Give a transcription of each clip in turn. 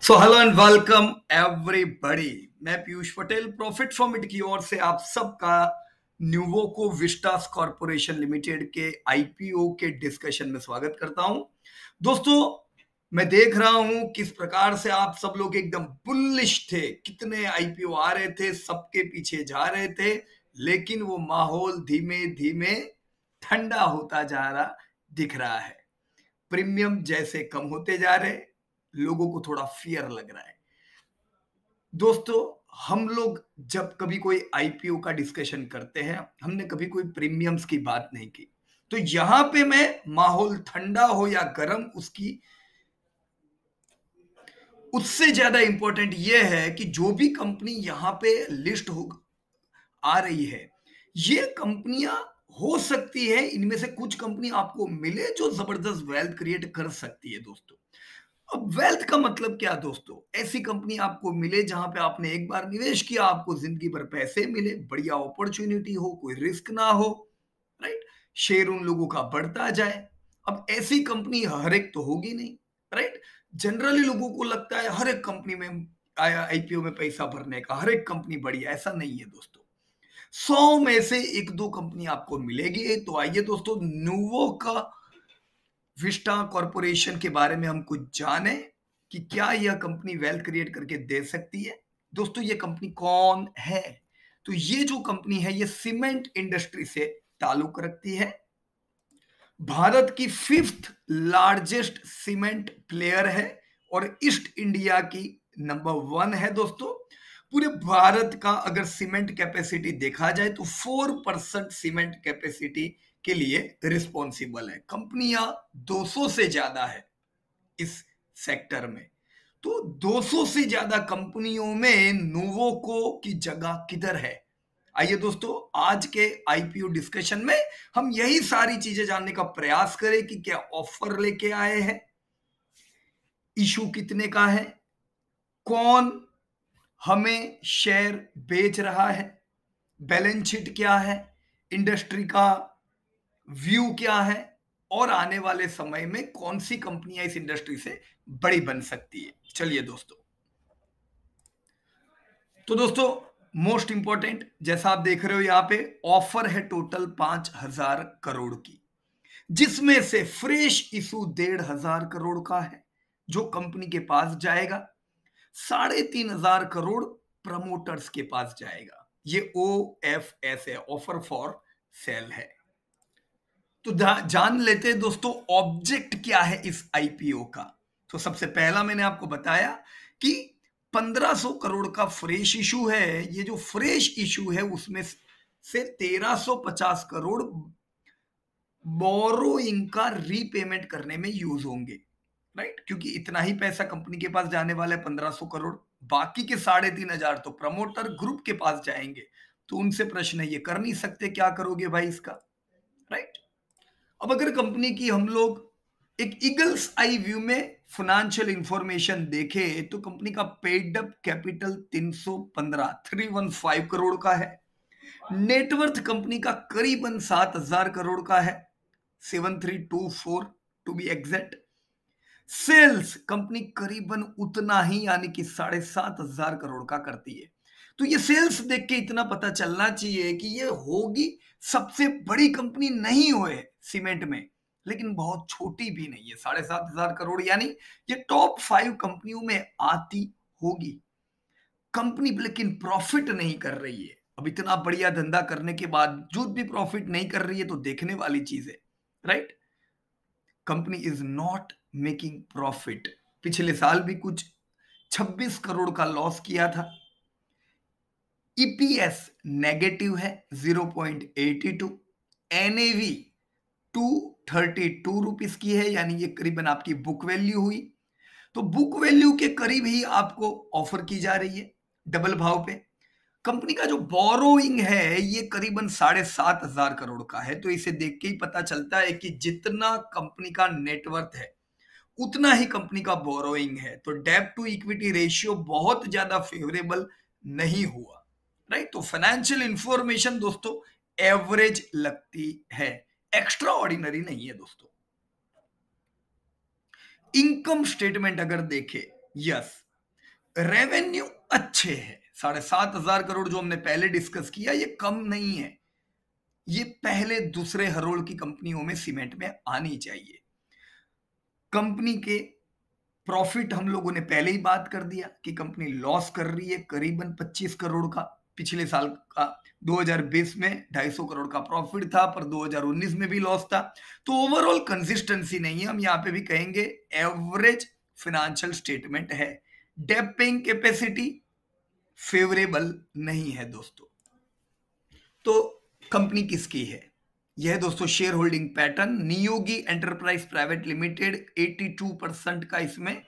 So hello and welcome everybody. मैं Piyush Patel profit from it की ओर से आप सबका न्यूवोको विस्टास कॉर्पोरेशन लिमिटेड के आईपीओ के डिस्कशन में स्वागत करता हूं। दोस्तों, मैं देख रहा हूं किस प्रकार से आप सब लोग एकदम बुलिश थे, कितने आईपीओ आ रहे थे, सबके पीछे जा रहे थे, लेकिन वो माहौल धीमे धीमे ठंडा होता जा रहा दिख रहा है। प्रीमियम जैसे कम होते जा रहे, लोगों को थोड़ा फियर लग रहा है। दोस्तों, हम लोग जब कभी कोई आईपीओ का डिस्कशन करते हैं, हमने कभी कोई प्रीमियम्स की बात नहीं की। तो यहां पे मैं माहौल ठंडा हो या गर्म, उससे ज्यादा इंपॉर्टेंट यह है कि जो भी कंपनी यहां पे लिस्ट हो आ रही है, ये कंपनियां हो सकती है इनमें से कुछ कंपनी आपको मिले जो जबरदस्त वेल्थ क्रिएट कर सकती है। दोस्तों, अब वेल्थ का मतलब क्या दोस्तों? ऐसी कंपनी आपको मिले जहां पे आपने एक बार निवेश किया, आपको जिंदगी भर पैसे मिले, बढ़िया अपॉर्चुनिटी हो, कोई रिस्क ना हो, राइट? शेयर उन लोगों का बढ़ता जाए। अब ऐसी कंपनी हर एक तो होगी नहीं, राइट? जनरली लोगों को लगता है हर एक कंपनी में आया आईपीओ में पैसा भरने का, हर एक कंपनी बढ़िया। ऐसा नहीं है दोस्तों। 100 में से एक दो कंपनी आपको मिलेगी। तो आइए दोस्तों, न्यूवो का विस्टा कॉर्पोरेशन के बारे में हम कुछ जाने कि क्या यह कंपनी वेल्थ क्रिएट करके दे सकती है। दोस्तों, ये कंपनी कौन है? तो ये जो कंपनी है, ये सीमेंट इंडस्ट्री से ताल्लुक रखती है। भारत की 5th लार्जेस्ट सीमेंट प्लेयर है और ईस्ट इंडिया की नंबर 1 है। दोस्तों, पूरे भारत का अगर सीमेंट कैपेसिटी देखा जाए तो 4% सीमेंट कैपेसिटी के लिए रिस्पॉन्सिबल है। कंपनियां 200 से ज्यादा है इस सेक्टर में। तो 200 से ज्यादा कंपनियों में नोवोको की जगह किधर है? आइए दोस्तों, आज के आईपीओ डिस्कशन में हम यही सारी चीजें जानने का प्रयास करें कि क्या ऑफर लेके आए हैं, इशू कितने का है, कौन हमें शेयर बेच रहा है, बैलेंस शीट क्या है, इंडस्ट्री का व्यू क्या है, और आने वाले समय में कौन सी कंपनियां इस इंडस्ट्री से बड़ी बन सकती है। चलिए दोस्तों, तो दोस्तों मोस्ट इंपॉर्टेंट, जैसा आप देख रहे हो यहां पे ऑफर है टोटल 5,000 करोड़ की, जिसमें से फ्रेश इशू 1,500 करोड़ का है जो कंपनी के पास जाएगा। 3,500 करोड़ प्रमोटर्स के पास जाएगा। ये OFS है, ऑफर फॉर सेल है। तो जान लेते हैं दोस्तों, ऑब्जेक्ट क्या है इस आईपीओ का। तो सबसे पहला मैंने आपको बताया कि 1,500 करोड़ का फ्रेश इशू है। ये जो फ्रेश इशू है उसमें से 1,350 करोड़ बोरोइंग का रीपेमेंट करने में यूज होंगे, राइट? क्योंकि इतना ही पैसा कंपनी के पास जाने वाला है, 1,500 करोड़। बाकी के 3,500 तो प्रमोटर ग्रुप के पास जाएंगे। तो उनसे प्रश्न है, ये कर नहीं सकते, क्या करोगे भाई इसका, राइट? अब अगर कंपनी की हम लोग एक ईगल्स आई व्यू में फाइनेंशियल इंफॉर्मेशन देखे तो कंपनी का पेड अप कैपिटल 315 करोड़ का है। नेटवर्थ कंपनी का करीबन 7,000 करोड़ का है, 7,324 to be exact. Sales company करीबन उतना ही यानी कि 7,500 करोड़ का करती है। तो ये सेल्स देख के इतना पता चलना चाहिए कि ये होगी सबसे बड़ी कंपनी नहीं हुए सीमेंट में, लेकिन बहुत छोटी भी नहीं है। 7,500 करोड़ यानी ये टॉप 5 कंपनियों में आती होगी कंपनी, लेकिन प्रॉफिट नहीं कर रही है। अब इतना बढ़िया धंधा करने के बावजूद भी प्रॉफिट नहीं कर रही है तो देखने वाली चीज है, right? Company is not making profit. पिछले साल भी कुछ 26 करोड़ का लॉस किया था। ईपीएस नेगेटिव है 0.82, एनएवी 232 रुपीस की है, यानी ये करीबन आपकी बुक वैल्यू हुई। तो बुक वैल्यू के करीब ही आपको ऑफर की जा रही है, डबल भाव पे। कंपनी का जो बोरोइंग है ये करीबन 7,500 करोड़ का है। तो इसे देख के ही पता चलता है कि जितना कंपनी का नेटवर्थ है उतना ही कंपनी का बोरोइंग है। तो डेब्ट टू इक्विटी रेशियो बहुत ज्यादा फेवरेबल नहीं हुआ, राइट? तो फाइनेंशियल इंफॉर्मेशन दोस्तों एवरेज लगती है, एक्स्ट्रा ऑर्डिनरी नहीं है दोस्तों। इनकम स्टेटमेंट अगर देखे, यस, रेवेन्यू अच्छे है, 7,500 करोड़ जो हमने पहले डिस्कस किया, ये कम नहीं है। ये पहले दूसरे हरोल की कंपनियों में सीमेंट में आनी चाहिए। कंपनी के प्रॉफिट हम लोगों ने पहले ही बात कर दिया कि कंपनी लॉस कर रही है करीबन 25 करोड़ का, पिछले साल का 2020 में 250 करोड़ का प्रॉफिट था, पर 2019 में भी लॉस था। तो ओवरऑल कंसिस्टेंसी नहीं है, हम यहाँ पे भी कहेंगे एवरेज फाइनेंशियल स्टेटमेंट है। डेट पेइंग कैपेसिटी फेवरेबल नहीं है दोस्तों। तो कंपनी किसकी है? यह दोस्तों share holding pattern, Niyogi enterprise private limited 82% का इसमें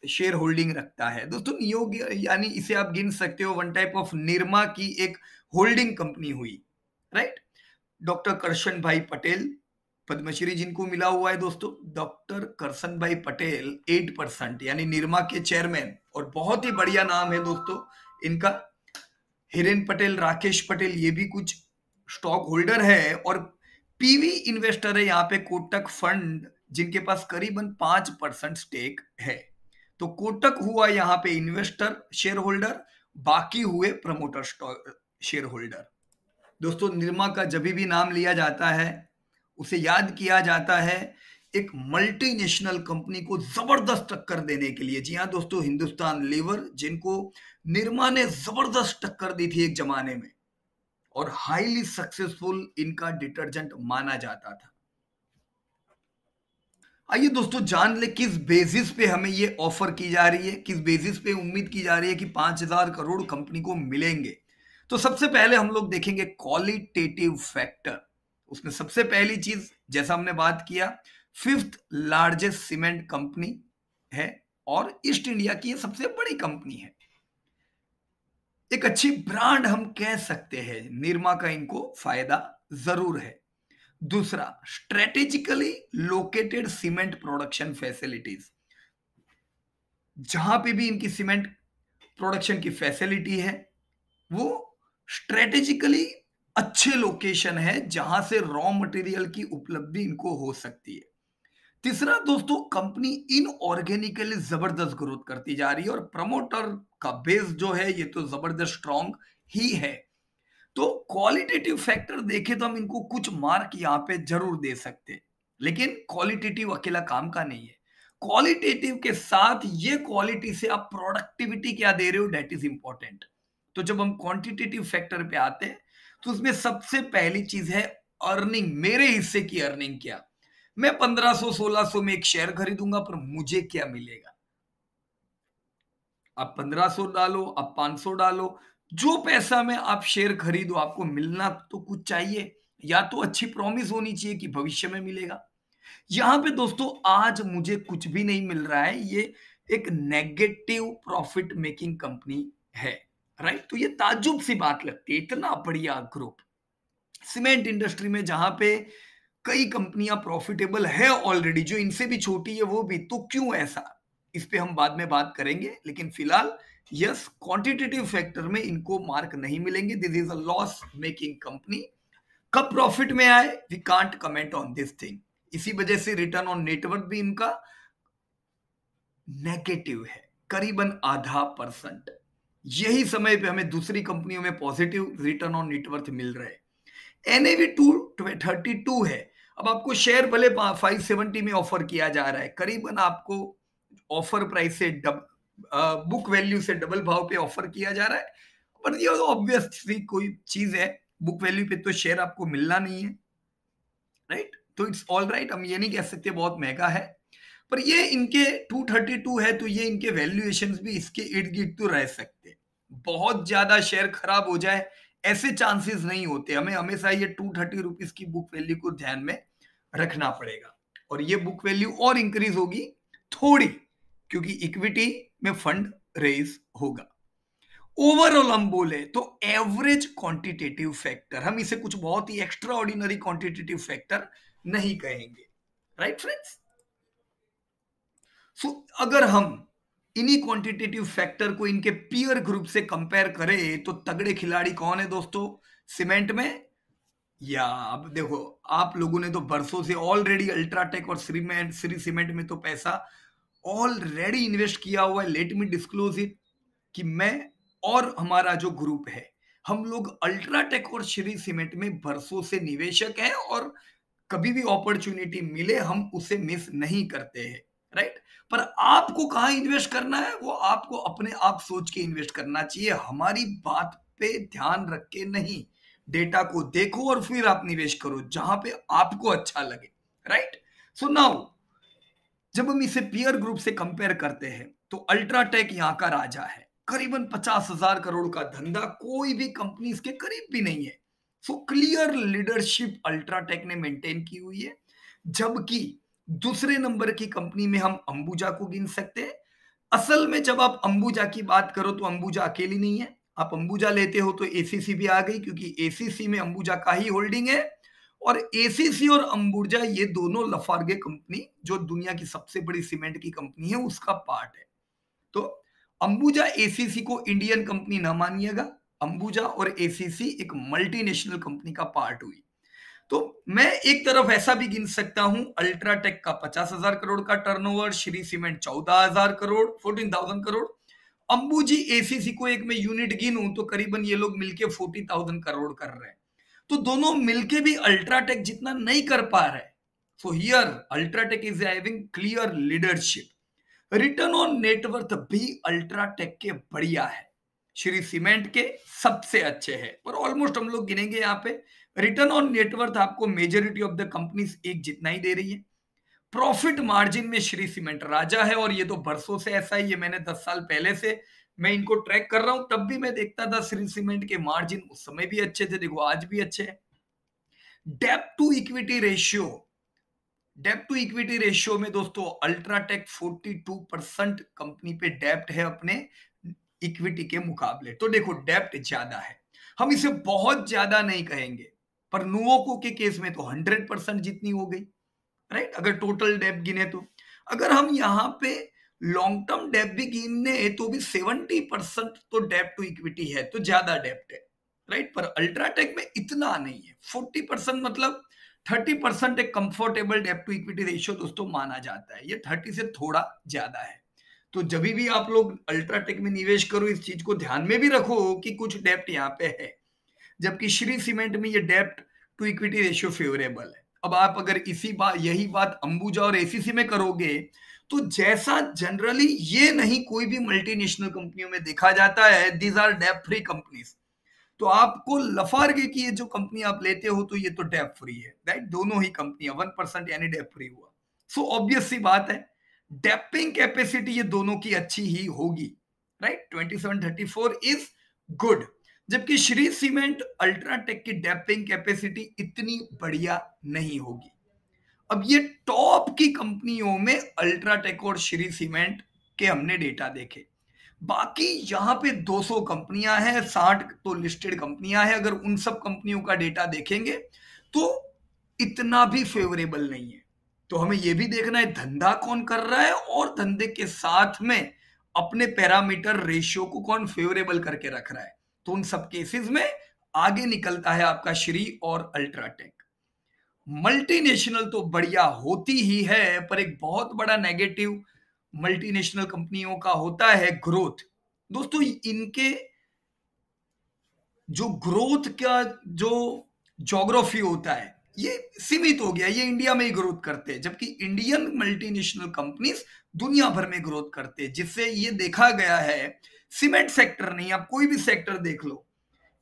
शेयर होल्डिंग रखता है दोस्तों। नियोगी यानी इसे आप गिन सकते हो वन टाइप ऑफ निरमा की एक होल्डिंग कंपनी हुई, राइट। डॉक्टर करशन भाई पटेल, पद्मश्री जिनको मिला हुआ है दोस्तों, डॉक्टर करशन भाई पटेल 8% यानी निरमा के चेयरमैन, और बहुत ही बढ़िया नाम है दोस्तों इनका। हिरेन पटेल, राकेश पटेल, ये भी कुछ स्टॉक होल्डर है, और पीवी इन्वेस्टर है यहाँ पे कोटक फंड, जिनके पास करीबन 5% स्टेक है। तो कोटक हुआ यहाँ पे इन्वेस्टर शेयर होल्डर, बाकी हुए प्रमोटर शेयर होल्डर। दोस्तों निरमा का जब भी नाम लिया जाता है उसे याद किया जाता है एक मल्टीनेशनल कंपनी को जबरदस्त टक्कर देने के लिए। जी हाँ दोस्तों, हिंदुस्तान लीवर, जिनको निरमा ने जबरदस्त टक्कर दी थी एक जमाने में, और हाईली सक्सेसफुल इनका डिटर्जेंट माना जाता था। आइए दोस्तों जान ले किस बेसिस पे हमें ये ऑफर की जा रही है, किस बेसिस पे उम्मीद की जा रही है कि 5,000 करोड़ कंपनी को मिलेंगे। तो सबसे पहले हम लोग देखेंगे क्वालिटेटिव फैक्टर। उसमें सबसे पहली चीज, जैसा हमने बात किया, 5th लार्जेस्ट सीमेंट कंपनी है और ईस्ट इंडिया की ये सबसे बड़ी कंपनी है। एक अच्छी ब्रांड हम कह सकते हैं, निरमा का इनको फायदा जरूर है। दूसरा, strategically located cement production facilities, जहां पे भी इनकी सीमेंट प्रोडक्शन की फैसिलिटी है वो स्ट्रेटेजिकली अच्छे लोकेशन है, जहां से रॉ मटेरियल की उपलब्धि इनको हो सकती है। तीसरा दोस्तों, कंपनी इनऑर्गेनिकली जबरदस्त ग्रोथ करती जा रही है, और प्रमोटर का बेस जो है ये तो जबरदस्त स्ट्रॉन्ग ही है। तो क्वालिटेटिव फैक्टर देखे तो हम इनको कुछ मार्क यहाँ पे जरूर दे सकते हैं, लेकिन क्वालिटेटिव अकेला काम का नहीं है। क्वालिटेटिव के साथ ये क्वालिटी से आप प्रोडक्टिविटी क्या दे रहे हो, डेट इज इंपॉर्टेंट। तो जब हम क्वांटिटेटिव फैक्टर पे आते हैं तो उसमें सबसे पहली चीज है अर्निंग। मेरे हिस्से की अर्निंग क्या, मैं 1500-1600 में एक शेयर खरीदूंगा, पर मुझे क्या मिलेगा। आप 1500 डालो, आप 500 डालो, जो पैसा में आप शेयर खरीदो, आपको मिलना तो कुछ चाहिए, या तो अच्छी प्रॉमिस होनी चाहिए कि भविष्य में मिलेगा। यहां पे दोस्तों आज मुझे कुछ भी नहीं मिल रहा है, ये एक नेगेटिव प्रॉफिट मेकिंग कंपनी है, राइट। तो ये ताज्जुब सी बात लगती है, इतना बढ़िया ग्रुप सीमेंट इंडस्ट्री में जहां पे कई कंपनियां प्रॉफिटेबल है ऑलरेडी, जो इनसे भी छोटी है वो भी, तो क्यों ऐसा, इस पे हम बाद में बात करेंगे। लेकिन फिलहाल यस, क्वांटिटेटिव फैक्टर में इनको मार्क नहीं मिलेंगे। This is a loss making company. कब प्रॉफिट में आए, we can't comment on this thing. इसी वजह से रिटर्न ऑन नेटवर्थ भी इनका नेगेटिव है, करीबन 0.5%। यही समय पे हमें दूसरी कंपनियों में पॉजिटिव रिटर्न ऑन नेटवर्थ मिल रहे हैं। NAV 232 है। अब आपको शेयर भले 570 में ऑफर किया जा रहा है, करीबन आपको ऑफर प्राइस से बुक वैल्यू से डबल भाव पे ऑफर किया जा रहा है, पर ये ऑब्वियसली कोई चीज है, बुक वैल्यू पे तो शेयर आपको मिलना नहीं है, राइट। तो इट्स ऑल राइट, हम ये नहीं कह सकते बहुत महंगा है, पर ये इनके 232 है तो ये इनके वैल्यूएशन भी इसके इर्द गिर्द तो रह सकते। बहुत ज्यादा शेयर खराब हो जाए ऐसे चांसेस नहीं होते। हमें हमेशा ये 230 रुपीज की बुक वैल्यू को ध्यान में रखना पड़ेगा, और ये बुक वैल्यू और इंक्रीज होगी थोड़ी, क्योंकि इक्विटी में फंड रेज होगा। ओवरऑल हम बोले तो एवरेज क्वांटिटेटिव फैक्टर, हम इसे कुछ बहुत ही एक्स्ट्रा ऑर्डिनरी क्वांटिटेटिव फैक्टर नहीं कहेंगे, राइट फ्रेंड्स। सो अगर हम इन्हीं क्वांटिटेटिव फैक्टर को इनके पीयर ग्रुप से कंपेयर करें तो तगड़े खिलाड़ी कौन है दोस्तों सीमेंट में? या अब देखो, आप लोगों ने तो बरसों से ऑलरेडी अल्ट्राटेक और श्री सीमेंट में तो पैसा ऑलरेडी इन्वेस्ट किया हुआ है, लेट मी डिस्क्लोज इट, कि मैं और हमारा जो ग्रुप है, हम लोग अल्ट्राटेक और श्री सीमेंट में बरसों से निवेशक हैं और कभी भी अपॉर्चुनिटी मिले हम उसे मिस नहीं करते हैं, राइट। पर आपको कहाँ इन्वेस्ट करना है वो आपको अपने आप सोच के इन्वेस्ट करना चाहिए, हमारी बात पे ध्यान रख के नहीं। डेटा को देखो और फिर आप निवेश करो जहां पे आपको अच्छा लगे, राइट। सो नाउ जब हम इसे पीयर ग्रुप से कंपेयर करते हैं तो अल्ट्राटेक यहाँ का राजा है, करीबन 50,000 करोड़ का धंधा, कोई भी कंपनी इसके करीब भी नहीं है। सो क्लियर लीडरशिप अल्ट्राटेक ने मेंटेन की हुई है। जबकि दूसरे नंबर की कंपनी में हम अंबुजा को गिन सकते हैं। असल में जब आप अंबुजा की बात करो तो अंबुजा अकेली नहीं है, आप अंबुजा लेते हो तो एसीसी भी आ गई, क्योंकि एसीसी में अंबुजा का ही होल्डिंग है। और एसीसी और अंबुजा ये दोनों लफार्गे कंपनी जो दुनिया की सबसे बड़ी सीमेंट की कंपनी है उसका पार्ट है। तो अंबुजा एसीसी को इंडियन कंपनी ना मानिएगा, अंबुजा और एसीसी एक मल्टीनेशनल कंपनी का पार्ट हुई। तो मैं एक तरफ ऐसा भी गिन सकता हूं, अल्ट्राटेक का 50,000 करोड़ का turnover, Shree cement 14,000 crore, 14,000 crore, Ambuja ACC को एक मैं यूनिट गिनूं तो करीबन ये लोग मिलके 40,000 करोड़ कर रहे हैं। तो दोनों मिलके भी अल्ट्राटेक जितना नहीं कर पा रहे। So here UltraTech is having clear leadership. Return on net worth भी अल्ट्राटेक के बढ़िया है, श्री सीमेंट के सबसे अच्छे हैं, पर ऑलमोस्ट हम लोग गिनेंगे यहाँ पे रिटर्न ऑन नेटवर्थ आपको मेजोरिटी ऑफ द कंपनीज एक जितना ही दे रही है। प्रॉफिट मार्जिन में श्री सीमेंट राजा है और ये तो बरसों से ऐसा ही है, मैंने 10 साल पहले से मैं इनको ट्रैक कर रहा हूं, तब भी मैं देखता था श्री सीमेंट के मार्जिन उस समय भी अच्छे थे, देखो आज भी अच्छे हैं। डेब्ट टू इक्विटी रेशियो, डेब्ट टू इक्विटी रेशियो में दोस्तों अल्ट्राटेक 42% कंपनी पे डेब्ट है अपने इक्विटी के मुकाबले। तो देखो डेब्ट ज्यादा है, हम इसे बहुत ज्यादा नहीं कहेंगे, पर नुवोको के केस में तो 100% जितनी हो गई, राइट। अगर टोटल डेब्ट गिने तो अगर हम यहाँ पे लॉन्ग टर्म डेब्ट भी गिने तो भी 70% तो डेब्ट टू इक्विटी है, तो ज्यादा डेब्ट है, राइट। पर अल्ट्राटेक में इतना नहीं है, 40% मतलब 30% एक कंफर्टेबल डेब्ट टू इक्विटी रेशियो दोस्तों माना जाता है, ये 30 से थोड़ा ज्यादा है। तो जब भी आप लोग अल्ट्राटेक में निवेश करो इस चीज को ध्यान में भी रखो कि कुछ डेब्ट यहाँ पे है, जबकि श्री सीमेंट में ये डेब्ट टू इक्विटी रेशियो फेवरेबल है। अब आप अगर यही बात अंबुजा और एसीसी में करोगे तो जैसा जनरली ये नहीं कोई भी मल्टीनेशनल कंपनियों में देखा जाता है, दीज आर डेब्ट फ्री कंपनीज, तो आपको लफार्गे की ये जो कंपनी आप लेते हो तो ये तो डेब्ट फ्री है, राइट। दोनों ही कंपनियां 1% यानी डेब्ट फ्री हुआ। सो ऑब्वियस सी बात है डेप्पिंग कैपेसिटी ये दोनों की अच्छी ही होगी, राइट। 2734 इज गुड, जबकि श्री सीमेंट अल्ट्राटेक की डेपिंग कैपेसिटी इतनी बढ़िया नहीं होगी। अब ये टॉप की कंपनियों में अल्ट्राटेक और श्री सीमेंट के हमने डेटा देखे, बाकी यहां पे 200 कंपनियां हैं, 60 तो लिस्टेड कंपनियां हैं, अगर उन सब कंपनियों का डेटा देखेंगे तो इतना भी फेवरेबल नहीं है। तो हमें यह भी देखना है धंधा कौन कर रहा है और धंधे के साथ में अपने पैरामीटर रेशियो को कौन फेवरेबल करके रख रहा है। तो उन सब केसेस में आगे निकलता है आपका श्री और अल्ट्राटेक। मल्टीनेशनल तो बढ़िया होती ही है, पर एक बहुत बड़ा नेगेटिव मल्टीनेशनल कंपनियों का होता है ग्रोथ। दोस्तों इनके जो ग्रोथ का जो ज्योग्राफी होता है ये सीमित हो गया, ये इंडिया में ही ग्रोथ करते हैं, जबकि इंडियन मल्टीनेशनल कंपनीज दुनिया भर में ग्रोथ करते हैं, जिससे ये देखा गया है सीमेंट सेक्टर नहीं, आप कोई भी सेक्टर देख लो,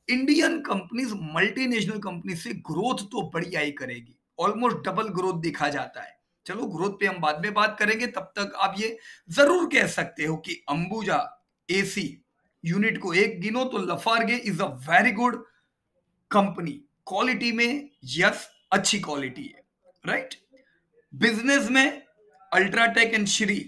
इंडियन कंपनीज मल्टीनेशनल कंपनी से ग्रोथ तो बढ़िया ही करेगी, ऑलमोस्ट डबल ग्रोथ देखा जाता है। चलो ग्रोथ पे हम बाद में बात करेंगे, तब तक आप ये जरूर कह सकते हो कि अंबुजा एसी यूनिट को एक गिनो तो Lafarge is a very good company, quality में यस अच्छी क्वालिटी है, राइट। बिजनेस में UltraTech and Shree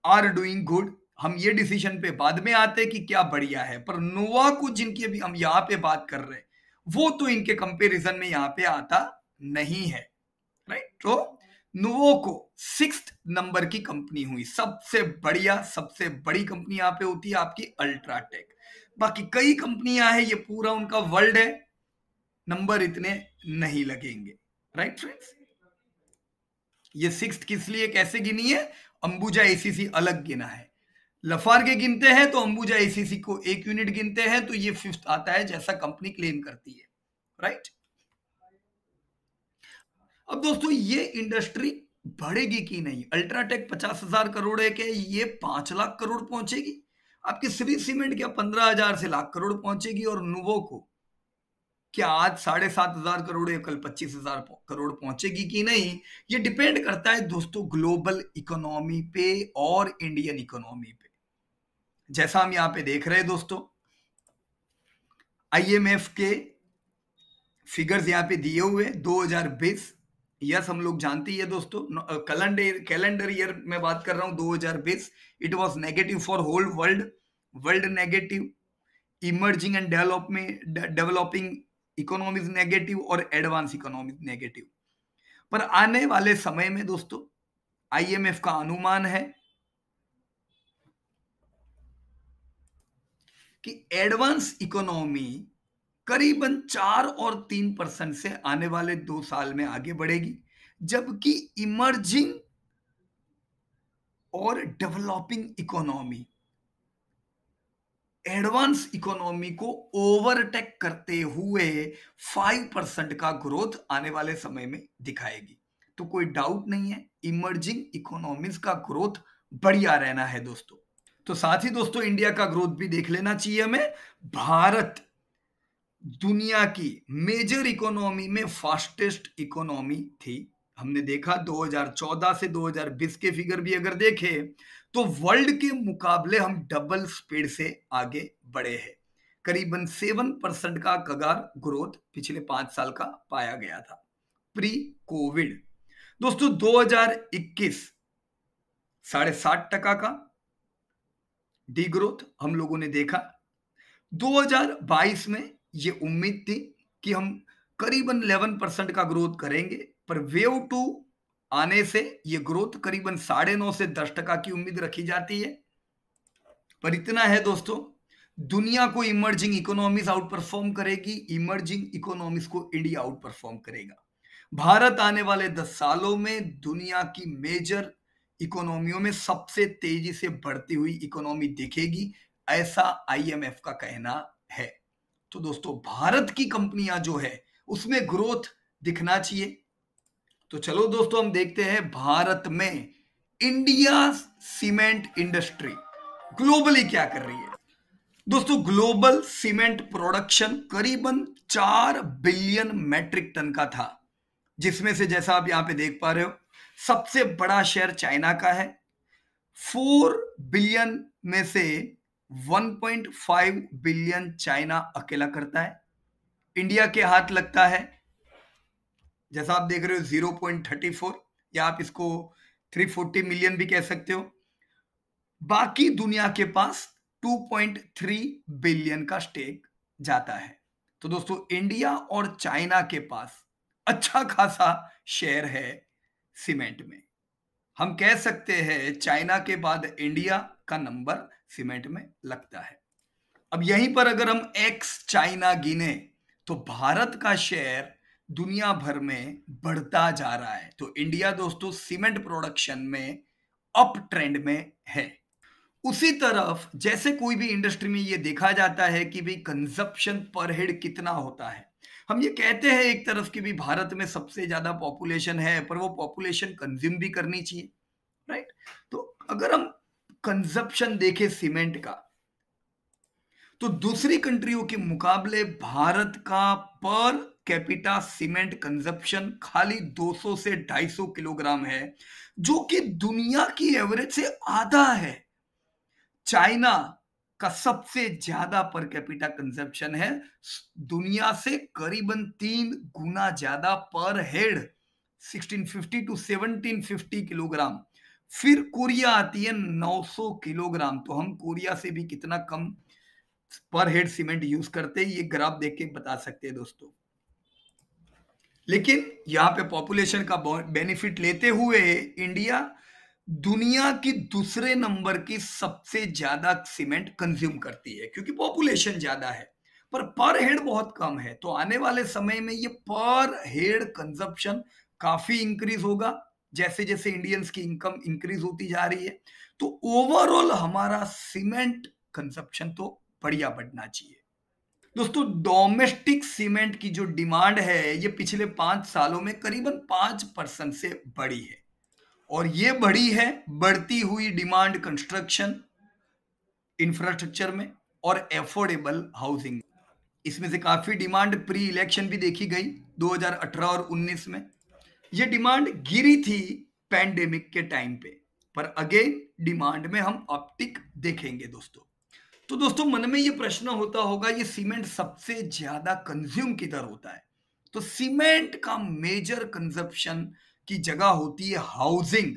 are doing good, हम ये डिसीजन पे बाद में आते हैं कि क्या बढ़िया है, पर नोवा को जिनकी अभी हम यहां पे बात कर रहे हैं वो तो इनके कंपैरिजन में यहां पे आता नहीं है, राइट। तो नोवोको 6th नंबर की कंपनी हुई, सबसे बढ़िया सबसे बड़ी कंपनी यहां पे होती है आपकी अल्ट्राटेक। बाकी कई कंपनियां हैं, ये पूरा उनका वर्ल्ड है, नंबर इतने नहीं लगेंगे, राइट फ्रेंड्स। ये 6th किस लिए कैसे गिनी है, अंबुजा एसीसी अलग गिना है। लफार्गे गिनते हैं तो अंबुजा एसीसी को 1 यूनिट गिनते हैं, तो ये 5th आता है जैसा कंपनी क्लेम करती है, राइट। अब दोस्तों ये इंडस्ट्री बढ़ेगी कि नहीं? अल्ट्राटेक 50,000 करोड़ है, क्या ये 5 लाख करोड़ पहुंचेगी? आपकी श्री सीमेंट क्या 15,000 से लाख करोड़ पहुंचेगी? और नुवोको क्या आज 7,500 करोड़ या कल 25,000 करोड़ पहुंचेगी कि नहीं? ये डिपेंड करता है दोस्तों ग्लोबल इकोनॉमी पे और इंडियन इकोनॉमी पे। जैसा हम यहां पे देख रहे हैं दोस्तों, आईएमएफ के फिगर्स यहां पे दिए हुए 2020, यस हम लोग जानते ही है दोस्तों, कैलेंडर ईयर में बात कर रहा हूं 2020, it was negative for whole world negative, emerging and developing economies negative और एडवांस इकोनॉमीज नेगेटिव। पर आने वाले समय में दोस्तों आईएमएफ का अनुमान है कि एडवांस इकोनॉमी करीबन 4 और 3% से आने वाले 2 साल में आगे बढ़ेगी, जबकि इमर्जिंग और डेवलपिंग इकोनॉमी एडवांस इकोनॉमी को ओवरटेक करते हुए 5% का ग्रोथ आने वाले समय में दिखाएगी। तो कोई डाउट नहीं है, इमर्जिंग इकोनॉमीज का ग्रोथ बढ़िया रहना है दोस्तों। तो साथ ही दोस्तों इंडिया का ग्रोथ भी देख लेना चाहिए हमें। भारत दुनिया की मेजर इकोनॉमी में फास्टेस्ट इकोनॉमी थी। हमने देखा 2014 से 2020 के फिगर भी अगर देखें तो वर्ल्ड के मुकाबले हम डबल स्पीड से आगे बढ़े हैं। करीबन 7% का कगार ग्रोथ पिछले 5 साल का पाया गया था प्री कोविड। दोस्तों 2021 7.5% का डी ग्रोथ हम लोगों ने देखा। 2022 में ये उम्मीद थी कि हम करीबन 11% का ग्रोथ करेंगे, पर वेव 2 आने से ये ग्रोथ करीबन 9.5 से 10% की उम्मीद रखी जाती है। पर इतना है दोस्तों, दुनिया को इमर्जिंग इकोनॉमीज आउट परफॉर्म करेगी, इमर्जिंग इकोनॉमीज को इंडिया आउट परफॉर्म करेगा। भारत आने वाले 10 सालों में दुनिया की मेजर इकोनॉमियों में सबसे तेजी से बढ़ती हुई इकोनॉमी दिखेगी, ऐसा आईएमएफ का कहना है। तो दोस्तों भारत की कंपनियां जो है उसमें ग्रोथ दिखना चाहिए। तो चलो दोस्तों हम देखते हैं भारत में इंडिया सीमेंट इंडस्ट्री ग्लोबली क्या कर रही है। दोस्तों ग्लोबल सीमेंट प्रोडक्शन करीबन 4 बिलियन मैट्रिक टन का था, जिसमें से जैसा आप यहां पे देख पा रहे हो सबसे बड़ा शेयर चाइना का है। 4 बिलियन में से 1.5 बिलियन चाइना अकेला करता है। इंडिया के हाथ लगता है, जैसा आप देख रहे हो 0.34, या आप इसको 340 मिलियन भी कह सकते हो। बाकी दुनिया के पास 2.3 बिलियन का स्टेक जाता है। तो दोस्तों इंडिया और चाइना के पास अच्छा खासा शेयर है सीमेंट में। हम कह सकते हैं चाइना के बाद इंडिया का नंबर सीमेंट में लगता है। अब यहीं पर अगर हम एक्स चाइना गिने तो भारत का शेयर दुनिया भर में बढ़ता जा रहा है। तो इंडिया दोस्तों सीमेंट प्रोडक्शन में अप ट्रेंड में है। उसी तरफ जैसे कोई भी इंडस्ट्री में ये देखा जाता है कि भाई कंजप्शन पर हेड कितना होता है। हम ये कहते हैं एक तरफ कि भी भारत में सबसे ज्यादा पॉपुलेशन है, पर वो पॉपुलेशन कंज्यूम भी करनी चाहिए, राइट। तो अगर हम कंजप्शन देखें सीमेंट का, तो दूसरी कंट्रियों के मुकाबले भारत का पर कैपिटा सीमेंट कंजप्शन खाली 200 से 250 किलोग्राम है, जो कि दुनिया की एवरेज से आधा है। चाइना का सबसे ज्यादा पर कैपिटा कंजप्शन है, दुनिया से करीबन 3 गुना ज्यादा पर हेड 1650 टू 1750 किलोग्राम। फिर कोरिया आती है 900 किलोग्राम। तो हम कोरिया से भी कितना कम पर हेड सीमेंट यूज करते हैं, ये ग्राफ देख के बता सकते हैं दोस्तों। लेकिन यहां पे पॉपुलेशन का बेनिफिट लेते हुए इंडिया दुनिया की दूसरे नंबर की सबसे ज्यादा सीमेंट कंज्यूम करती है, क्योंकि पॉपुलेशन ज्यादा है पर हेड बहुत कम है। तो आने वाले समय में ये पर हेड कंजप्शन काफी इंक्रीज होगा। जैसे जैसे इंडियंस की इनकम इंक्रीज होती जा रही है, तो ओवरऑल हमारा सीमेंट कंजप्शन तो बढ़िया बढ़ना चाहिए। दोस्तों, डोमेस्टिक सीमेंट की जो डिमांड है ये पिछले 5 सालों में करीबन 5% से बढ़ी है, और ये बढ़ी है बढ़ती हुई डिमांड कंस्ट्रक्शन इंफ्रास्ट्रक्चर में और एफोर्डेबल हाउसिंग। इसमें से काफी डिमांड प्री इलेक्शन भी देखी गई 2018 और 19 में। ये डिमांड गिरी थी पैंडेमिक के टाइम पे, पर अगेन डिमांड में हम अपटिक देखेंगे दोस्तों। तो दोस्तों, मन में ये प्रश्न होता होगा, ये सीमेंट सबसे ज्यादा कंज्यूम किधर होता है? तो सीमेंट का मेजर कंजप्शन की जगह होती है हाउसिंग।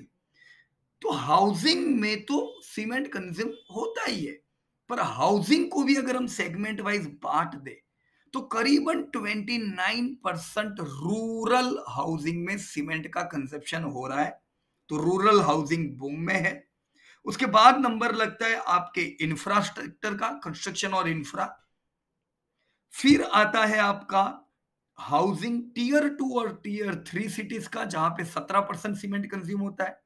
तो हाउसिंग में तो सीमेंट कंज्यूम होता ही है, पर हाउसिंग को भी अगर हम सेगमेंट वाइज बांट दे तो करीबन 29% रूरल हाउसिंग में सीमेंट का कंजप्शन हो रहा है। तो रूरल हाउसिंग बूम में है। उसके बाद नंबर लगता है आपके इंफ्रास्ट्रक्चर का, कंस्ट्रक्शन और इंफ्रा। फिर आता है आपका हाउसिंग टीयर 2 और टीयर 3 सिटीज का, जहां पे 17% सीमेंट कंज्यूम होता है।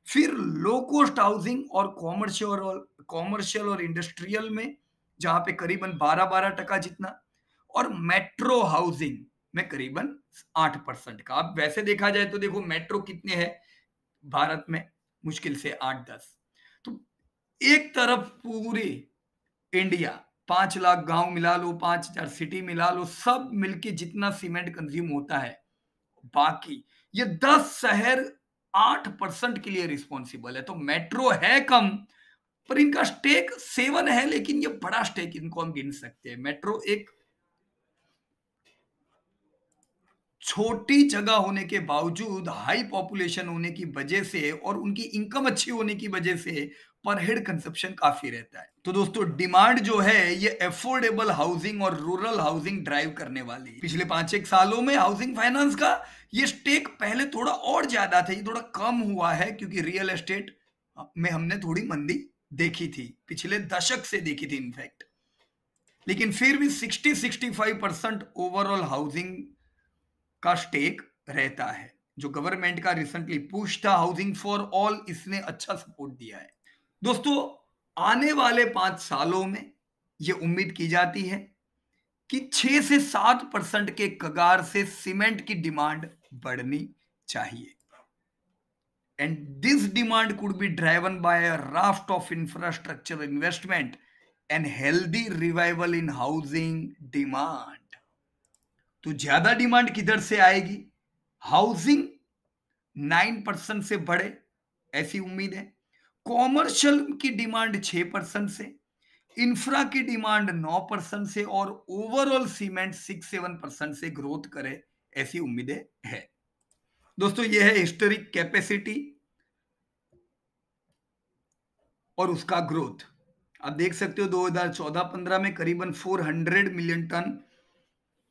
फिर लो कॉस्ट हाउसिंग और कॉमर्शियल और इंडस्ट्रियल में, जहां पे करीबन 12-12% जितना, और मेट्रो हाउसिंग में करीबन 8% का। अब वैसे देखा जाए तो देखो, मेट्रो कितने हैं भारत में? मुश्किल से 8-10। तो एक तरफ पूरी इंडिया, 5 लाख गांव मिला लो, 5,000 सिटी मिला लो, सब मिलके जितना सीमेंट कंज्यूम होता है, बाकी ये 10 शहर 8% के लिए रिस्पॉन्सिबल है। तो मेट्रो है कम, पर इनका स्टेक 7 है, लेकिन ये बड़ा स्टेक इनको हम गिन सकते हैं। मेट्रो एक छोटी जगह होने के बावजूद हाई पॉपुलेशन होने की वजह से और उनकी इनकम अच्छी होने की वजह से पर हेड कंजप्शन काफी रहता है। तो दोस्तों, डिमांड जो है ये एफोर्डेबल हाउसिंग और रूरल हाउसिंग ड्राइव करने वाली है। पिछले 5-1 सालों में हाउसिंग फाइनेंस का ये स्टेक पहले थोड़ा और ज्यादा था, ये थोड़ा कम हुआ है क्योंकि रियल एस्टेट में हमने थोड़ी मंदी देखी थी, पिछले दशक से देखी थी इनफैक्ट। लेकिन फिर भी 60-65% ओवरऑल हाउसिंग का स्टेक रहता है। जो गवर्नमेंट का रिसेंटली पुश था हाउसिंग फॉर ऑल, इसने अच्छा सपोर्ट दिया है। दोस्तों, आने वाले 5 सालों में यह उम्मीद की जाती है कि 6 से 7% के कगार से सीमेंट की डिमांड बढ़नी चाहिए। And this demand could be driven by a raft of infrastructure investment and healthy revival in housing demand. तो ज्यादा डिमांड किधर से आएगी? हाउसिंग 9% से बढ़े ऐसी उम्मीद है, कॉमर्शियल की डिमांड 6% से, इंफ्रा की डिमांड 9% से, और ओवरऑल सीमेंट 6-7% से ग्रोथ करे ऐसी उम्मीदें है। दोस्तों, यह है हिस्टोरिक कैपेसिटी और उसका ग्रोथ। आप देख सकते हो 2014-15 में करीबन 400 मिलियन टन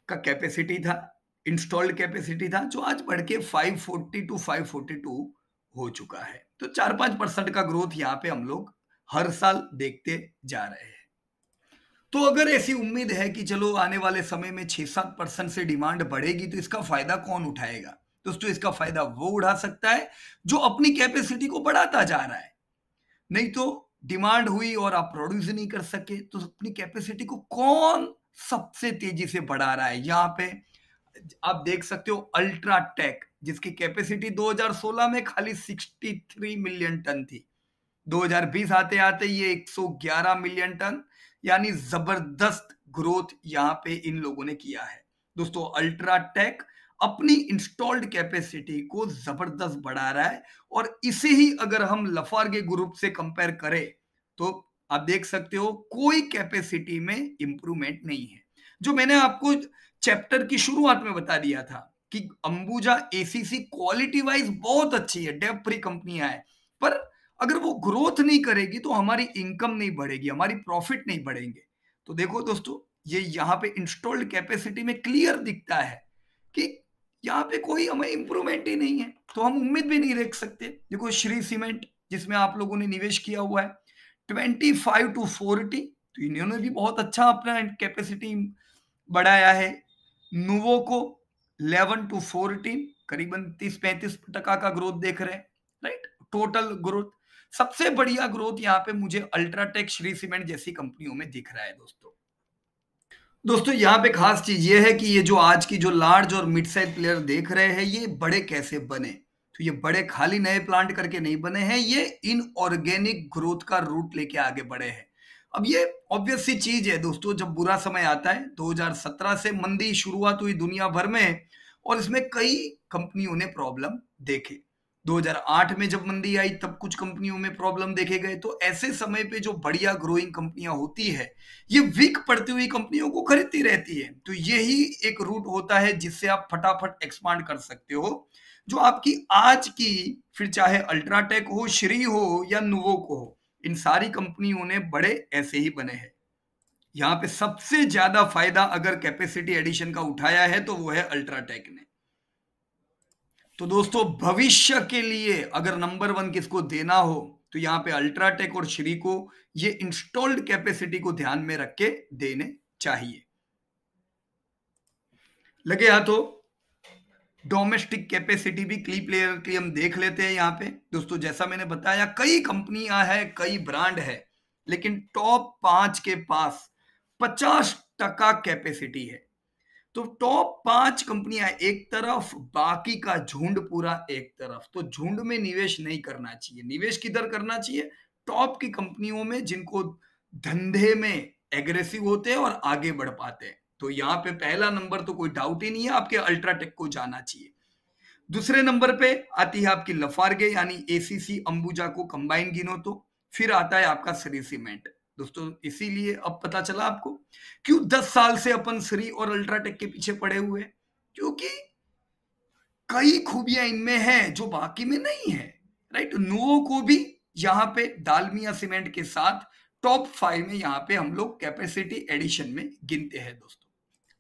का कैपेसिटी था, इंस्टॉल्ड कैपेसिटी था, जो आज बढ़ के 540 टू 542 हो चुका है। तो 4-5% का ग्रोथ यहाँ पे हम लोग हर साल देखते जा रहे हैं। तो अगर ऐसी उम्मीद है कि चलो आने वाले समय में 6-7% से डिमांड बढ़ेगी, तो इसका फायदा कौन उठाएगा? दोस्तों, इसका फायदा वो उठा सकता है जो अपनी कैपेसिटी को बढ़ाता जा रहा है। नहीं तो डिमांड हुई और आप प्रोड्यूस नहीं कर सके, तो अपनी कैपेसिटी को कौन सबसे तेजी से बढ़ा रहा है? यहाँ पे आप देख सकते हो अल्ट्राटेक, जिसकी कैपेसिटी 2016 में खाली 63 मिलियन टन थी, 2020 आते आते ये 111 मिलियन टन, यानी जबरदस्त ग्रोथ यहाँ पे इन लोगों ने किया है। दोस्तों, अल्ट्राटेक अपनी इंस्टॉल्ड कैपेसिटी को जबरदस्त बढ़ा रहा है, और इसे ही अगर हम लफार्गे ग्रुप से कंपेयर करें तो आप देख सकते हो कोई कैपेसिटी में इंप्रूवमेंट नहीं है। जो मैंने आपको चैप्टर की शुरुआत में बता दिया था कि अंबुजा एसीसी क्वालिटी वाइज बहुत अच्छी है, डेप फ्री कंपनियां है, पर अगर वो ग्रोथ नहीं करेगी तो हमारी इनकम नहीं बढ़ेगी, हमारी प्रॉफिट नहीं बढ़ेंगे। तो देखो दोस्तों, ये यहाँ पे इंस्टॉल्ड कैपेसिटी में क्लियर दिखता है कि यहाँ पे कोई हमें इंप्रूवमेंट ही नहीं है, तो हम उम्मीद भी नहीं रख सकते। देखो श्री सीमेंट, जिसमें आप लोगों ने निवेश किया हुआ है, 25 to 40, तो इन्होंने भी बहुत अच्छा अपना कैपेसिटी बढ़ाया है। नुवोको 11 to 14, करीबन 30-35% का ग्रोथ देख रहे हैं, राइट? टोटल ग्रोथ सबसे बढ़िया ग्रोथ यहाँ पे मुझे अल्ट्राटेक, श्री सीमेंट जैसी कंपनियों में दिख रहा है दोस्तों। दोस्तों यहाँ पे खास चीज ये है कि ये जो आज की जो लार्ज और मिड साइज प्लेयर देख रहे हैं, ये बड़े कैसे बने? तो ये बड़े खाली नए प्लांट करके नहीं बने हैं, ये इनऑर्गेनिक ग्रोथ का रूट लेके आगे बढ़े हैं। अब ये ऑब्वियस सी चीज है दोस्तों, जब बुरा समय आता है, 2017 से मंदी शुरुआत हुई दुनिया भर में और इसमें कई कंपनियों ने प्रॉब्लम देखे। 2008 में जब मंदी आई तब कुछ कंपनियों में प्रॉब्लम देखे गए। तो ऐसे समय पे जो बढ़िया ग्रोइंग कंपनियां होती है, ये वीक पड़ती हुई कंपनियों को खरीदती रहती है। तो यही एक रूट होता है जिससे आप फटाफट एक्सपांड कर सकते हो, जो आपकी आज की, फिर चाहे अल्ट्राटेक हो, श्री हो या नुवोको हो, इन सारी कंपनियों ने बड़े ऐसे ही बने हैं। यहाँ पे सबसे ज्यादा फायदा अगर कैपेसिटी एडिशन का उठाया है तो वो है अल्ट्राटेक ने। तो दोस्तों भविष्य के लिए अगर नंबर 1 किसको देना हो तो यहाँ पे अल्ट्राटेक और श्री को ये इंस्टॉल्ड कैपेसिटी को ध्यान में रख के देने चाहिए। लगे हाथों डोमेस्टिक कैपेसिटी भी की प्लेयर की हम देख लेते हैं। यहाँ पे दोस्तों जैसा मैंने बताया कई कंपनियां हैं, कई ब्रांड है, लेकिन टॉप 5 के पास 50% कैपेसिटी है। तो टॉप 5 कंपनियां एक तरफ, बाकी का झुंड पूरा एक तरफ। तो झुंड में निवेश नहीं करना चाहिए। निवेश किधर करना चाहिए? टॉप की कंपनियों में जिनको धंधे में एग्रेसिव होते हैं और आगे बढ़ पाते हैं। तो यहाँ पे पहला नंबर तो कोई डाउट ही नहीं है, आपके अल्ट्राटेक को जाना चाहिए। दूसरे नंबर पे आती है आपकी लफार्गे यानी एसीसी अंबुजा को कंबाइन गिनो तो। फिर आता है आपका श्री सीमेंट। दोस्तों इसीलिए अब पता चला आपको क्यों 10 साल से अपन श्री और अल्ट्राटेक के पीछे पड़े हुए, क्योंकि कई खूबियां इनमें हैं जो बाकी में नहीं है, राइट? नुओ को भी यहाँ पे दालमिया सीमेंट के साथ टॉप 5 में यहाँ पे हम लोग कैपेसिटी एडिशन में गिनते हैं दोस्तों।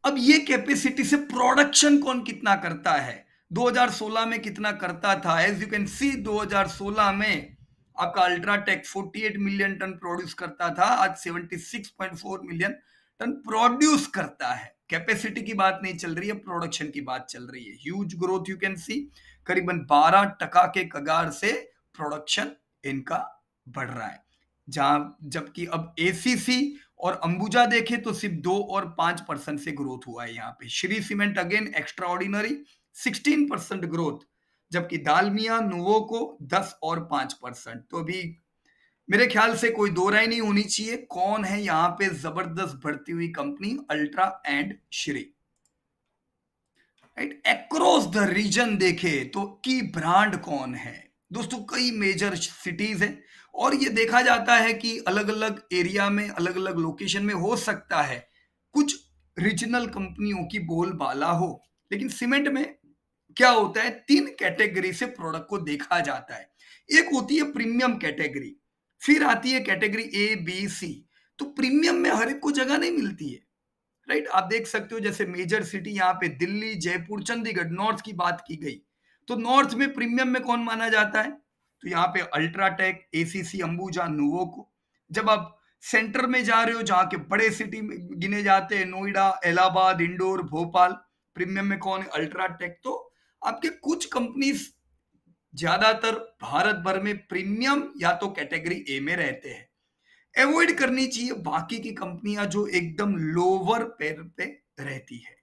अब ये कैपेसिटी से प्रोडक्शन कौन कितना करता है? 2016 में कितना करता था? एज यू कैन सी 2016 में आपका अल्ट्राटेक 48 मिलियन टन प्रोड्यूस करता था, आज 76.4 मिलियन टन प्रोड्यूस करता है। कैपेसिटी की बात नहीं चल रही है, प्रोडक्शन की बात चल रही है। Huge growth you can see, करीबन 12% के कगार से प्रोडक्शन इनका बढ़ रहा है। जबकि अब एसीसी और अंबुजा देखे तो सिर्फ 2 और 5% से ग्रोथ हुआ है। यहाँ पे Shri cement again extra ordinary 16% growth, जबकि दालमिया नुवो को 10 और 5%। तो अभी मेरे ख्याल से कोई दो राय नहीं होनी चाहिए कौन है यहाँ पे जबरदस्त बढ़ती हुई company, ultra and Shree, right? Across the region देखे तो की ब्रांड कौन है दोस्तों? कई मेजर सिटीज है और ये देखा जाता है कि अलग अलग एरिया में, अलग अलग लोकेशन में हो सकता है कुछ रीजनल कंपनियों की बोलबाला हो, लेकिन सीमेंट में क्या होता है, 3 कैटेगरी से प्रोडक्ट को देखा जाता है। एक होती है प्रीमियम कैटेगरी, फिर आती है कैटेगरी ए बी सी। तो प्रीमियम में हर एक को जगह नहीं मिलती है, राइट? आप देख सकते हो जैसे मेजर सिटी यहाँ पे दिल्ली, जयपुर, चंडीगढ़, नॉर्थ की बात की गई तो नॉर्थ में प्रीमियम में कौन माना जाता है? तो यहाँ पे अल्ट्राटेक, एसीसी, अंबुजा, नुवोको। जब आप सेंटर में जा रहे हो जहां के बड़े सिटी में गिने जाते हैं, नोएडा, इलाहाबाद, इंदौर, भोपाल, प्रीमियम में कौन है? अल्ट्राटेक। तो आपके कुछ कंपनीज ज्यादातर भारत भर में प्रीमियम या तो कैटेगरी ए में रहते हैं। अवॉइड करनी चाहिए बाकी की कंपनियां जो एकदम लोअर पैर पे रहती है,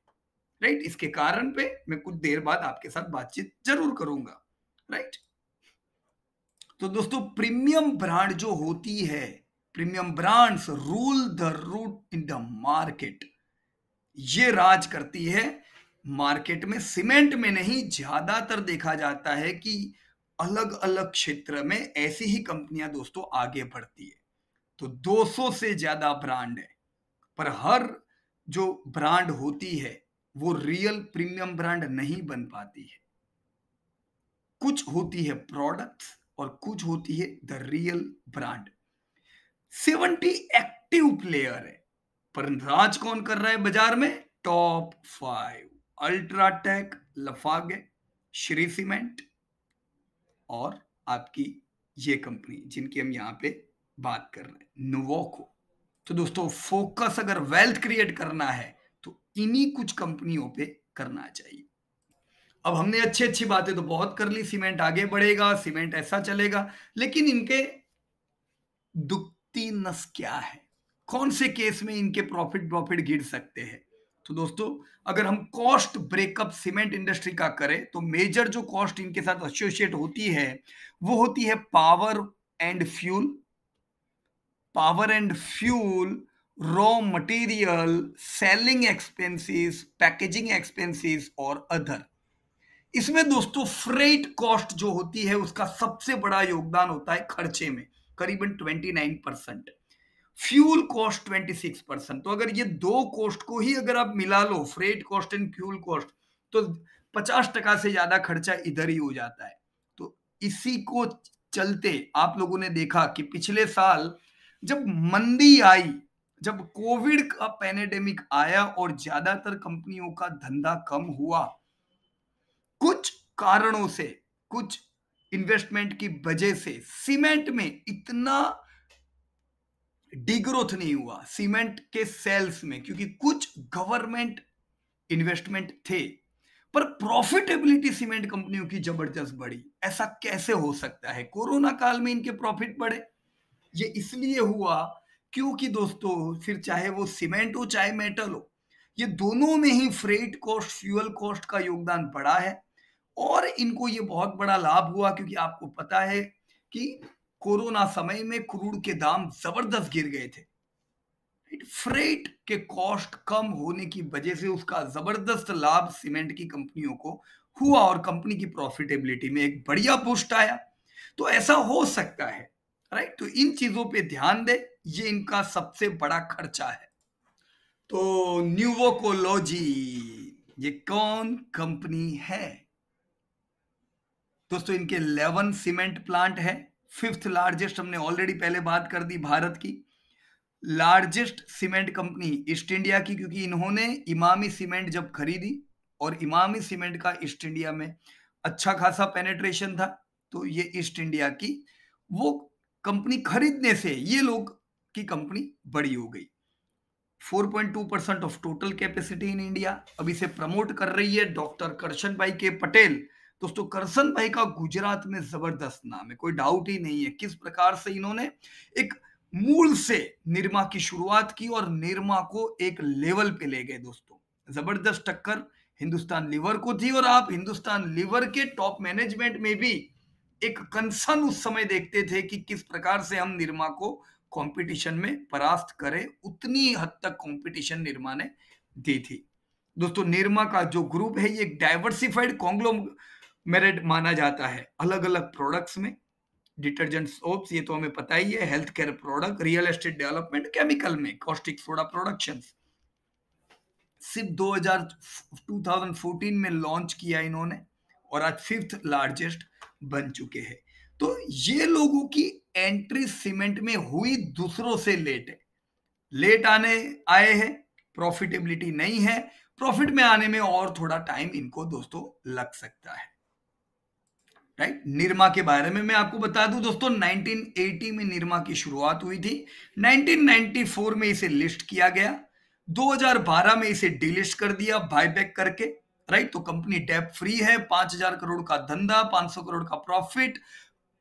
राइट? इसके कारण पे मैं कुछ देर बाद आपके साथ बातचीत जरूर करूंगा, राइट? तो दोस्तों प्रीमियम ब्रांड जो होती है, premium brands rule the root in the market. ये राज करती है मार्केट में, सीमेंट में नहीं। ज्यादातर देखा जाता है कि अलग अलग क्षेत्र में ऐसी ही कंपनियां दोस्तों आगे बढ़ती है। तो 200 से ज्यादा ब्रांड है, पर हर जो ब्रांड होती है वो रियल प्रीमियम ब्रांड नहीं बन पाती है। कुछ होती है प्रोडक्ट्स और कुछ होती है the real brand. 70 active player है, पर राज कौन कर रहा है बाजार में? टॉप 5 अल्ट्राटेक, लफार्गे, श्री सीमेंट और आपकी ये कंपनी जिनकी हम यहां पे बात कर रहे हैं, नुवोको। तो दोस्तों फोकस अगर वेल्थ क्रिएट करना है तो इन्हीं कुछ कंपनियों पे करना चाहिए। अब हमने अच्छी अच्छी बातें तो बहुत कर ली, सीमेंट आगे बढ़ेगा, सीमेंट ऐसा चलेगा, लेकिन इनके दुखती नस क्या है? कौन से केस में इनके प्रॉफिट प्रॉफिट गिर सकते हैं? तो दोस्तों, अगर हम कॉस्ट ब्रेकअप सीमेंट इंडस्ट्री का करें तो मेजर जो कॉस्ट इनके साथ एसोसिएट होती है वो होती है power and fuel, power and fuel, raw material, selling expenses, packaging expenses और अदर। इसमें दोस्तों फ्रेट कॉस्ट जो होती है उसका सबसे बड़ा योगदान होता है खर्चे में, करीबन 29%। Fuel cost 26%। तो अगर ये दो कॉस्ट को ही अगर आप मिला लो, freight cost and fuel cost, तो 50% से ज्यादा खर्चा इधर ही हो जाता है। तो इसी को चलते आप लोगों ने देखा कि पिछले साल जब मंदी आई, जब कोविड का पैंडेमिक आया और ज्यादातर कंपनियों का धंधा कम हुआ, कुछ कारणों से, कुछ इन्वेस्टमेंट की वजह से सीमेंट में इतना डिग्रोथ नहीं हुआ, सीमेंट के सेल्स में, क्योंकि कुछ गवर्नमेंट इन्वेस्टमेंट थे, पर प्रॉफिटेबिलिटी सीमेंट कंपनियों की जबरदस्त बढ़ी। ऐसा कैसे हो सकता है? कोरोना काल में इनके प्रॉफिट बढ़े। ये इसलिए हुआ क्योंकि दोस्तों, फिर चाहे वो सीमेंट हो चाहे मेटल हो, ये दोनों में ही फ्रेट कॉस्ट, फ्यूल कॉस्ट का योगदान बढ़ा है। और इनको ये बहुत बड़ा लाभ हुआ क्योंकि आपको पता है कि कोरोना समय में क्रूड के दाम जबरदस्त गिर गए थे। फ्रेट के कॉस्ट कम होने की वजह से उसका जबरदस्त लाभ सीमेंट की कंपनियों को हुआ और कंपनी की प्रॉफिटेबिलिटी में एक बढ़िया बूस्ट आया। तो ऐसा हो सकता है, राइट? तो इन चीजों पे ध्यान दे, ये इनका सबसे बड़ा खर्चा है। तो न्यूवोकोलॉजी, ये कौन कंपनी है दोस्तों? इनके 11 सीमेंट प्लांट है, 5th लार्जेस्ट, हमने ऑलरेडी पहले बात कर दी भारत की। Largest cement company east India की, क्योंकि इन्होंने इमामी सीमेंट जब खरीदी और इमामी सीमेंट का ईस्ट इंडिया में अच्छा खासा पेनेट्रेशन था, तो ये ईस्ट इंडिया की वो कंपनी खरीदने से ये लोग की कंपनी बड़ी हो गई। 4.2% of total capacity in India. अब इसे प्रमोट कर रही है डॉक्टर करशन भाई के पटेल। दोस्तों, करशन भाई का गुजरात में जबरदस्त नाम है, कोई डाउट ही नहीं है किस प्रकार से इन्होंने एक मूल से निरमा की शुरुआत की और निरमा को एक लेवल पे ले गए। दोस्तों, जबरदस्त टक्कर हिंदुस्तान लीवर को थी और आप हिंदुस्तान लीवर के टॉप मैनेजमेंट में भी एक कंसर्न उस समय देखते थे कि किस प्रकार से हम निरमा को कंपटीशन में परास्त करें। उतनी हद तक कंपटीशन निरमा ने दी थी। दोस्तों, निरमा का जो ग्रुप है ये एक डाइवर्सिफाइड कॉन्ग्लोमेरेट माना जाता है, अलग अलग प्रोडक्ट्स में, डिटर्जेंट सोप्स, ये तो हमें पता ही है, health care product, real estate development, chemical में कॉस्टिक सोडा प्रोडक्शन। सिर्फ 2014 में लॉन्च किया इन्होंने और आज 5th लार्जेस्ट बन चुके हैं। तो ये लोगों की एंट्री सीमेंट में हुई दूसरों से लेट है, लेट आए हैं, प्रॉफिटेबिलिटी नहीं है, प्रॉफिट में आने में और थोड़ा टाइम इनको दोस्तों लग सकता है, राइट? निरमा के बारे में मैं आपको बता दूं दोस्तों, 1980 में निरमा की शुरुआत हुई थी, 1994 में इसे लिस्ट किया गया, 2012 में इसे डिलिस्ट कर दिया बायबैक करके, राइट? तो कंपनी डेब्ट फ्री है, 5,000 करोड़ का धंधा, 500 करोड़ का प्रॉफिट,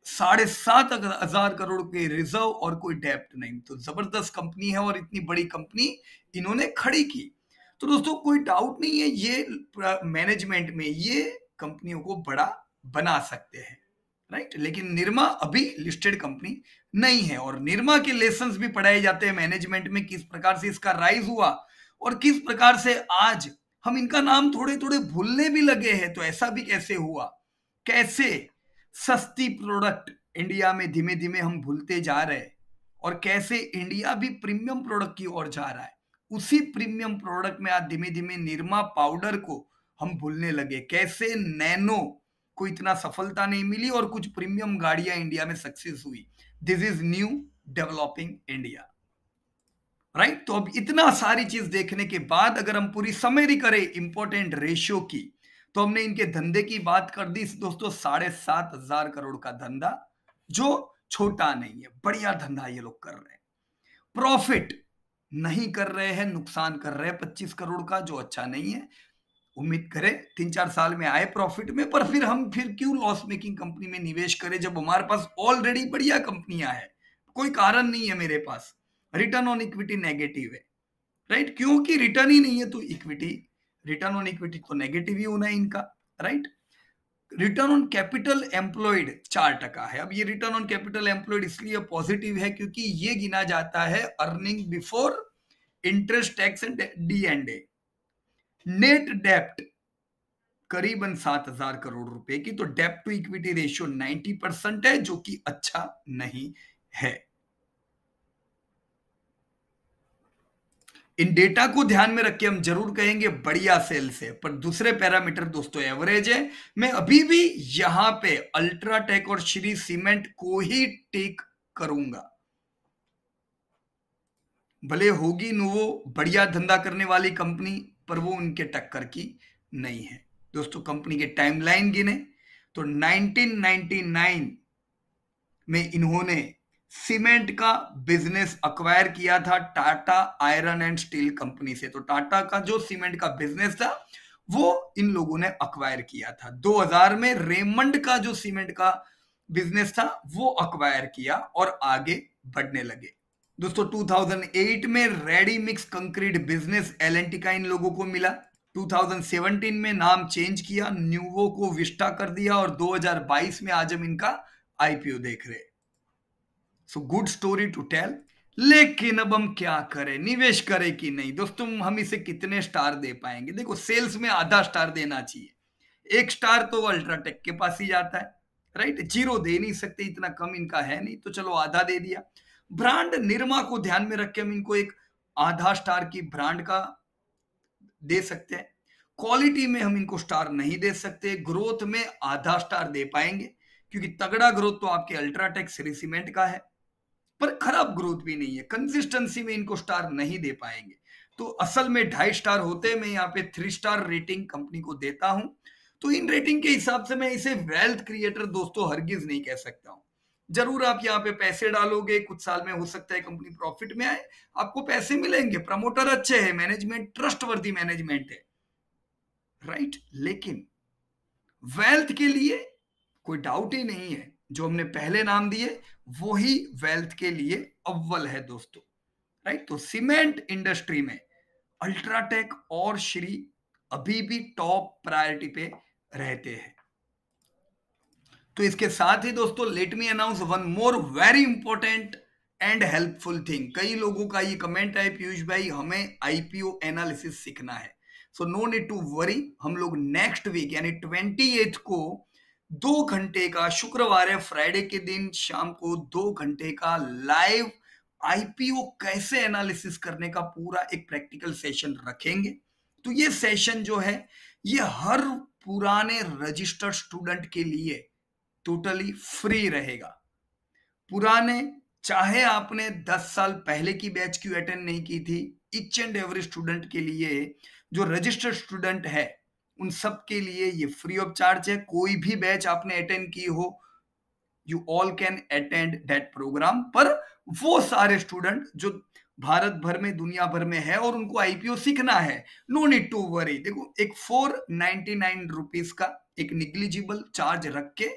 7,500 करोड़ के रिजर्व और कोई डेब्ट नहीं। तो जबरदस्त कंपनी है और इतनी बड़ी कंपनी इन्होंने खड़ी की। तो दोस्तों, कोई डाउट नहीं है, ये मैनेजमेंट में ये कंपनियों को बड़ा बना सकते हैं, राइट? लेकिन निरमा अभी लिस्टेड कंपनी नहीं है और निरमा के लेसन्स भी पढ़ाए जाते हैं मैनेजमेंट में, किस प्रकार से इसका राइज हुआ और किस प्रकार से आज हम इनका नाम थोड़े थोड़े भूलने भी लगे हैं। तो ऐसा भी कैसे हुआ? कैसे सस्ती प्रोडक्ट इंडिया में धीमे धीमे हम भूलते जा रहे हैं और कैसे इंडिया भी प्रीमियम प्रोडक्ट की ओर जा रहा है। उसी प्रीमियम प्रोडक्ट में आज धीमे धीमे निरमा पाउडर को हम भूलने लगे। कैसे नैनो को इतना सफलता नहीं मिली और कुछ प्रीमियम गाड़ियां इंडिया में सक्सेस हुई। This is new developing India, right? तो अब इतना सारी चीज देखने के बाद अगर हम पूरी समरी करें इंपॉर्टेंट रेशियो की, तो हमने इनके धंधे की बात कर दी दोस्तों, 7,500 करोड़ का धंधा, जो छोटा नहीं है, बढ़िया धंधा ये लोग कर रहे हैं। प्रॉफिट नहीं कर रहे हैं, नुकसान कर रहे हैं 25 करोड़ का, जो अच्छा नहीं है। उम्मीद करें 3-4 साल में आए प्रॉफिट में, पर फिर क्यों लॉस मेकिंग कंपनी में निवेश करें जब हमारे पास ऑलरेडी बढ़िया कंपनियां हैं। कोई कारण नहीं है मेरे पास। रिटर्न ऑन इक्विटी नेगेटिव है, राइट, क्योंकि रिटर्न ही नहीं है तो इक्विटी, रिटर्न ऑन इक्विटी तो नेगेटिव ही होना है इनका, right. Return on capital employed 4% है। अब ये रिटर्न ऑन कैपिटल एम्प्लॉयड इसलिए पॉजिटिव है क्योंकि ये गिना जाता है earning before interest tax and D&A। Net डेप्ट करीबन 7,000 करोड़ रुपए की, तो डेप्ट टू इक्विटी रेशियो 90% है, जो कि अच्छा नहीं है। इन डेटा को ध्यान में रख के हम जरूर कहेंगे बढ़िया सेल्स है, पर दूसरे पैरामीटर दोस्तों एवरेज है। मैं अभी भी यहां पे अल्ट्राटेक और श्री सीमेंट को ही टेक करूंगा। भले होगी नोवो बढ़िया धंधा करने वाली कंपनी, पर वो उनके टक्कर की नहीं है। दोस्तों कंपनी के टाइमलाइन गिने तो 1999 में इन्होंने सीमेंट का बिजनेस अक्वायर किया था Tata iron and steel company से। तो टाटा का जो सीमेंट का बिजनेस था वो इन लोगों ने अक्वायर किया था। 2000 में रेमंड का जो सीमेंट का बिजनेस था वो अक्वायर किया और आगे बढ़ने लगे। दोस्तों 2008 में ready mix concrete business L&T का इन लोगों को मिला। 2017 में नाम चेंज किया, न्यूवो को विस्टा कर दिया, और 2022 में आज हम इनका IPO देख रहे। So good story to tell. लेकिन अब हम क्या करें, निवेश करें कि नहीं। दोस्तों हम इसे कितने स्टार दे पाएंगे? देखो सेल्स में आधा स्टार देना चाहिए, 1 स्टार तो अल्ट्राटेक के पास ही जाता है, राइट। 0 दे नहीं सकते, इतना कम इनका है नहीं, तो चलो आधा दे दिया। ब्रांड निरमा को ध्यान में रख के हम इनको एक आधा स्टार की ब्रांड का दे सकते हैं। क्वालिटी में हम इनको स्टार नहीं दे सकते। ग्रोथ में आधा स्टार दे पाएंगे क्योंकि तगड़ा ग्रोथ तो आपके अल्ट्राटेक श्री सीमेंट का है, पर खराब ग्रोथ भी नहीं है। कंसिस्टेंसी में इनको स्टार नहीं दे पाएंगे, तो असल में 2.5 स्टार होते। मैं यहाँ पे 3 स्टार रेटिंग कंपनी को देता हूं। तो इन रेटिंग के हिसाब से मैं इसे वेल्थ क्रिएटर दोस्तों हरगिज नहीं कह सकता हूं। जरूर आप यहाँ पे पैसे डालोगे, कुछ साल में हो सकता है कंपनी प्रॉफिट में आए, आपको पैसे मिलेंगे, प्रमोटर अच्छे हैं, मैनेजमेंट ट्रस्टवर्दी मैनेजमेंट है, राइट। लेकिन वेल्थ के लिए कोई डाउट ही नहीं है, जो हमने पहले नाम दिए वो ही वेल्थ के लिए अव्वल है दोस्तों, राइट। तो सीमेंट इंडस्ट्री में अल्ट्राटेक और श्री अभी भी टॉप प्रायोरिटी पे रहते हैं। तो इसके साथ ही दोस्तों let me announce one more very important and helpful thing. कई लोगों का ये कमेंट है, पीयूष भाई हमें IPO एनालिसिस सीखना है। So no need to worry, हम लोग नेक्स्ट वीक यानी 28 को 2 घंटे का, शुक्रवार है फ्राइडे के दिन शाम को 2 घंटे का लाइव IPO कैसे एनालिसिस करने का पूरा एक प्रैक्टिकल सेशन रखेंगे। तो ये सेशन जो है ये हर पुराने रजिस्टर्ड स्टूडेंट के लिए टोटली फ्री रहेगा। पुराने, चाहे आपने 10 साल पहले की बैच क्यों अटेंड नहीं की थी, ईच एंड एवरी स्टूडेंट के लिए, जो रजिस्टर्ड स्टूडेंट है उन सब के लिए ये फ्री ऑफ चार्ज है। कोई भी बैच आपने अटेंड की हो, you all can attend that programme. पर वो सारे स्टूडेंट जो भारत भर में, दुनिया भर में है और उनको IPO सीखना है, नो नीड टू वरी। देखो एक 499 रुपीज का एक निग्लिजिबल चार्ज रख के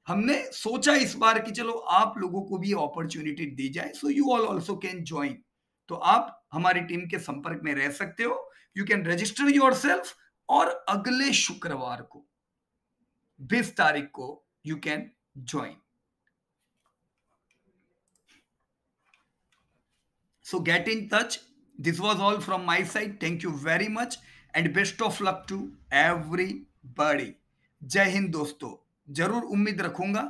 हमने सोचा इस बार कि चलो आप लोगों को भी अपॉर्चुनिटी दी जाए, so you all also can join. तो आप हमारी टीम के संपर्क में रह सकते हो, यू कैन रजिस्टर योरसेल्फ, और अगले शुक्रवार को 20 तारीख को you can join. So get in touch. This was all from my side. Thank you very much and best of luck to everybody. जय हिंद दोस्तों। जरूर उम्मीद रखूंगा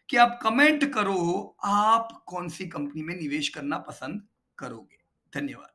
कि आप कमेंट करो आप कौन सी कंपनी में निवेश करना पसंद करोगे। धन्यवाद।